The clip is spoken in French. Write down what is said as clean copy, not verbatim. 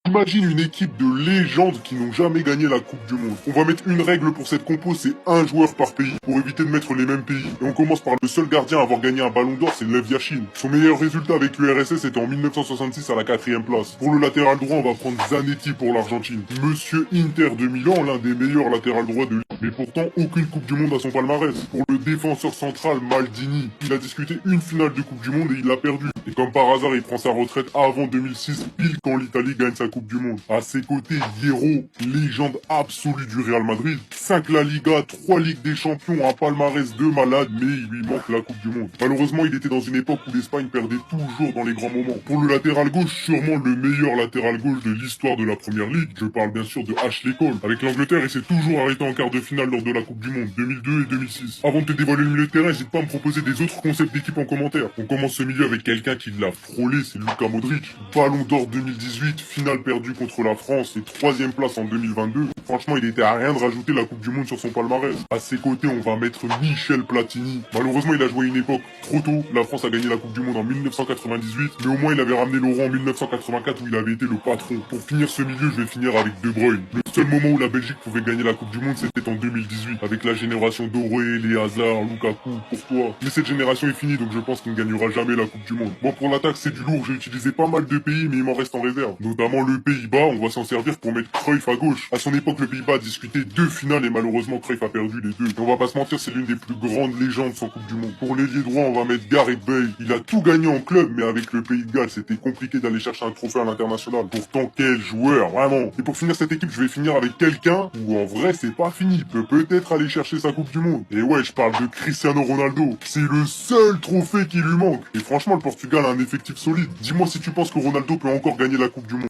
Imagine une équipe de légendes qui n'ont jamais gagné la Coupe du Monde. On va mettre une règle pour cette compo, c'est un joueur par pays, pour éviter de mettre les mêmes pays. Et on commence par le seul gardien à avoir gagné un ballon d'or, c'est Lev Yashin. Son meilleur résultat avec l'URSS était en 1966 à la 4e place. Pour le latéral droit, on va prendre Zanetti pour l'Argentine. Monsieur Inter de Milan, l'un des meilleurs latéral droits de mais pourtant aucune Coupe du Monde à son palmarès. Pour le défenseur central Maldini, il a disputé une finale de Coupe du Monde et il l'a perdu. Et comme par hasard, il prend sa retraite avant 2006, pile quand l'Italie gagne sa Coupe du Monde. À ses côtés, Hierro, légende absolue du Real Madrid. 5 La Liga, 3 Ligues des Champions, un palmarès de malade, mais il lui manque la Coupe du Monde. Malheureusement, il était dans une époque où l'Espagne perdait toujours dans les grands moments. Pour le latéral gauche, sûrement le meilleur latéral gauche de l'histoire de la Première Ligue. Je parle bien sûr de Ashley Cole. Avec l'Angleterre, il s'est toujours arrêté en quart de finale lors de la Coupe du Monde 2002 et 2006. Avant de te dévoiler le milieu de terrain, n'hésite pas à me proposer des autres concepts d'équipe en commentaire. On commence ce milieu avec quelqu'un qui l'a frôlé, c'est Luka Modric. Ballon d'or 2018, finale perdue contre la France et 3e place en 2022. Franchement, il était à rien de rajouter la Coupe du Monde sur son palmarès. À ses côtés, on va mettre Michel Platini. Malheureusement, il a joué une époque trop tôt. La France a gagné la Coupe du Monde en 1998, mais au moins il avait ramené l'Euro en 1984 où il avait été le patron. Pour finir ce milieu, je vais finir avec De Bruyne. Le seul moment où la Belgique pouvait gagner la Coupe du Monde, c'était en 2018, avec la génération dorée, les Hazard, Lukaku, Courtois. Mais cette génération est finie, donc je pense qu'il ne gagnera jamais la Coupe du Monde. Bon, pour l'attaque, c'est du lourd, j'ai utilisé pas mal de pays, mais il m'en reste en réserve. Notamment le Pays-Bas, on va s'en servir pour mettre Cruyff à gauche. À son époque, le Pays-Bas a disputé 2 finales et malheureusement Cruyff a perdu les 2. Et on va pas se mentir, c'est l'une des plus grandes légendes sans Coupe du Monde. Pour l'ailier droit, on va mettre Gareth Bale. Il a tout gagné en club, mais avec le Pays de Galles, c'était compliqué d'aller chercher un trophée à l'international. Pourtant, quel joueur, vraiment. Et pour finir cette équipe, je vais finir avec quelqu'un où en vrai, c'est pas fini. Il peut peut-être aller chercher sa Coupe du Monde. Et ouais, je parle de Cristiano Ronaldo. C'est le seul trophée qui lui manque. Et franchement, le Portugal a un effectif solide. Dis-moi si tu penses que Ronaldo peut encore gagner la Coupe du Monde.